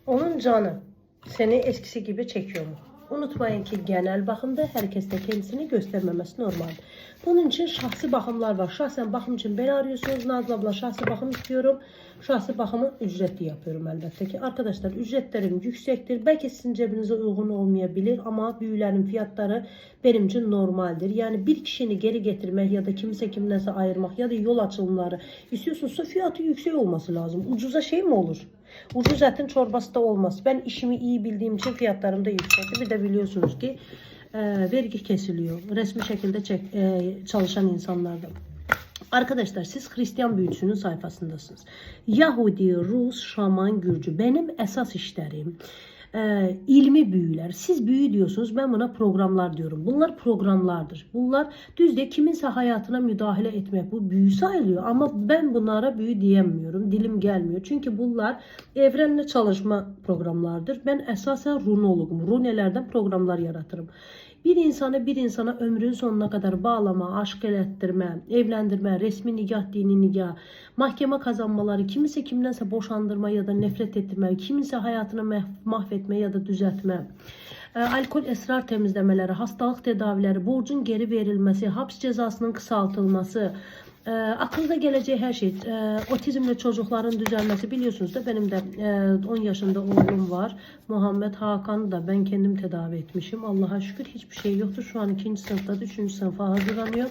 Onun canı seni eskisi gibi çekiyor mu? Unutmayın ki genel bakımda herkes de kendisini göstermemesi normal. Bunun için şahsi bakımlar var. Şahsen bakım için beni arıyorsunuz. Nazlı abla şahsi bakım istiyorum. Şahsi bakımı ücretli yapıyorum elbette ki. Arkadaşlar ücretlerim yüksektir. Belki sizin cebinize uygun olmayabilir ama büyülerin fiyatları benim için normaldir. Yani bir kişini geri getirmek ya da kimse kimdense ayırmak ya da yol açılımları istiyorsunuzsa fiyatı yüksek olması lazım. Ucuza şey mi olur? Ucuz etin çorbası da olmaz. Ben işimi iyi bildiğim için fiyatlarım da yüksek. Bir de biliyorsunuz ki vergi kesiliyor. Resmi şekilde çalışan insanlardan. Arkadaşlar siz Hristiyan büyücüsünün sayfasındasınız. Yahudi, Rus, Şaman, Gürcü. Benim esas işlerim ilmi büyüler. Siz büyü diyorsunuz. Ben buna programlar diyorum. Bunlar programlardır. Bunlar düzde kiminse hayatına müdahale etmek. Bu büyü sayılıyor. Ama ben bunlara büyü diyemiyorum. Dilim gelmiyor. Çünkü bunlar evrenle çalışma programlardır. Ben esasen runologum. Runelerden programlar yaratırım. Bir insana ömrün sonuna kadar bağlama, aşk ettirme, evlendirme, resmi nikah, dini nikah, mahkeme kazanmaları, kimisi kimdense boşandırma ya da nefret ettirme, kimisi hayatını mahvetme ya da düzeltme, alkol esrar temizlemeleri, hastalık tedavileri, borcun geri verilmesi, hapis cezasının kısaltılması, akılda geleceği her şey, otizmli çocukların düzelmesi. Biliyorsunuz da benim de 10 yaşında oğlum var. Muhammed Hakan'ı da ben kendim tedavi etmişim. Allah'a şükür hiçbir şey yoktur. Şu an 2. sınıfta, 3. sınıfa hazırlanıyor.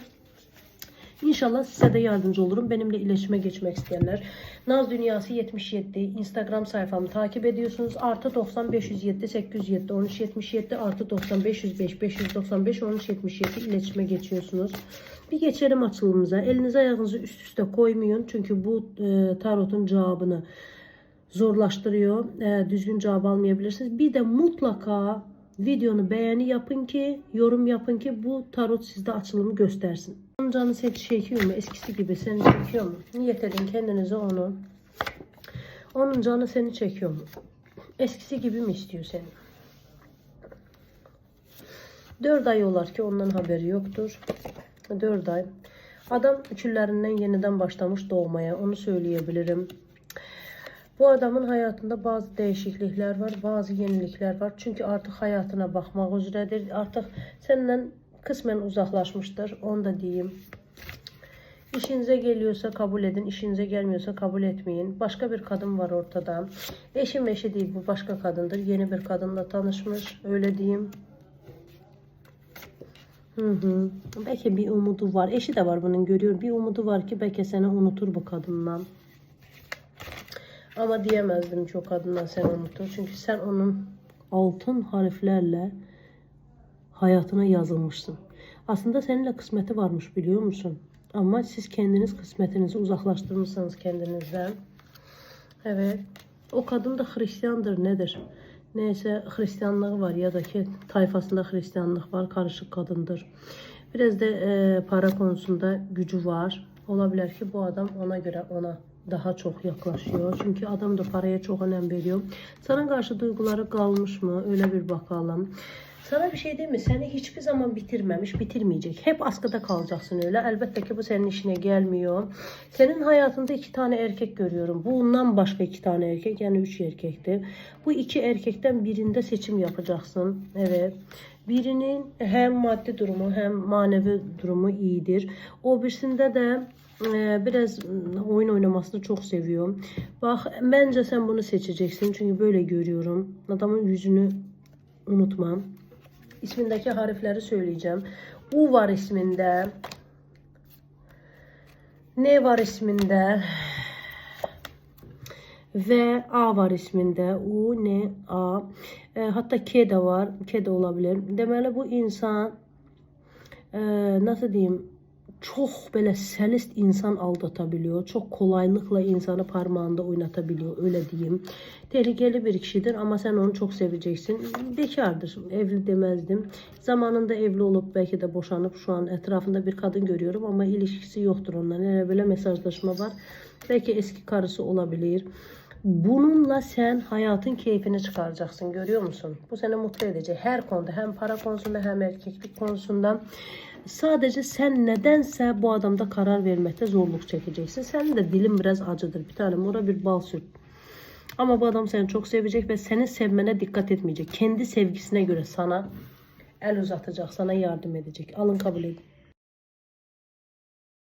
İnşallah size de yardımcı olurum. Benimle iletişime geçmek isteyenler. Naz Dünyası 77 Instagram sayfamı takip ediyorsunuz. Artı 90 507 807 13 77 artı 90 505 595 13 77 iletişime geçiyorsunuz. Bir geçelim açılımımıza. Elinizi ayağınızı üst üste koymayın. Çünkü bu tarotun cevabını zorlaştırıyor. Düzgün cevap almayabilirsiniz. Bir de mutlaka videonu beğeni yapın ki, yorum yapın ki bu tarot sizde açılımı göstersin. Onun canı seni çekiyor mu? Eskisi gibi seni çekiyor mu? Niyet edin kendinize onu. Onun canı seni çekiyor mu? Eskisi gibi mi istiyor seni? 4 ay olar ki ondan haberi yoktur. 4 ay. Adam küllerinden yeniden başlamış doğmaya. Onu söyleyebilirim. Bu adamın hayatında bazı değişiklikler var, bazı yenilikler var. Çünkü artık hayatına bakmak üzeredir. Artık senden kısmen uzaklaşmıştır. Onu da diyeyim. İşinize geliyorsa kabul edin, işinize gelmiyorsa kabul etmeyin. Başka bir kadın var ortada. Eşim eşi değil, bu başka kadındır. Yeni bir kadınla tanışmış, öyle diyeyim. Belki bir umudu var. Eşi de var bunun, görüyorum. Bir umudu var ki belki seni unutur bu kadından. Ama diyemezdim çok kadından sen unutur. Çünkü sen onun altın harflerle hayatına yazılmışsın. Aslında seninle kısmeti varmış, biliyor musun? Ama siz kendiniz kısmetinizi uzaklaştırmışsınız kendinizden. Evet. O kadın da Hristiyandır, nedir? Neyse Hristiyanlığı var ya da ki tayfasında Hristiyanlık var. Karışık kadındır. Biraz da para konusunda gücü var. Olabilir ki bu adam ona göre ona daha çok yaklaşıyor. Çünkü adam da paraya çok önem veriyor. Sana karşı duyguları kalmış mı? Öyle bir bakalım. Sana bir şey değil mi? Seni hiçbir zaman bitirmemiş, bitirmeyecek. Hep askıda kalacaksın öyle. Elbette ki bu senin işine gelmiyor. Senin hayatında 2 tane erkek görüyorum. Bundan başka 2 tane erkek, yani 3 erkekti. Bu 2 erkekten birinde seçim yapacaksın. Evet. Birinin hem maddi durumu hem manevi durumu iyidir. O birisinde de biraz oyun oynamasını çok seviyor. Bak bence sen bunu seçeceksin. Çünkü böyle görüyorum. Adamın yüzünü unutmam. İsmindeki harfleri söyleyeceğim. U var isminde. N var isminde. V, A var isminde. U, N, A. Hatta K de var. K de olabilir. Deməli bu insan nasıl diyeyim, çok böyle selist insan aldatabiliyor. Çok kolaylıkla insanı parmağında oynatabiliyor. Öyle diyeyim. Tehlikeli bir kişidir ama sen onu çok seveceksin. Bekardır. Evli demezdim. Zamanında evli olup belki de boşanıp şu an etrafında bir kadın görüyorum ama ilişkisi yoktur onların. Yani böyle mesajlaşma var. Belki eski karısı olabilir. Bununla sen hayatın keyfini çıkaracaksın, görüyor musun? Bu seni mutlu edecek her konuda, hem para konusunda hem erkeklik konusunda. Sadece sen nedense bu adamda karar vermekte zorluk çekeceksin. Senin de dilin biraz acıdır. Bir tane mora bir bal süt. Ama bu adam seni çok sevecek ve senin sevmene dikkat etmeyecek. Kendi sevgisine göre sana el uzatacak, sana yardım edecek. Alın kabul edin.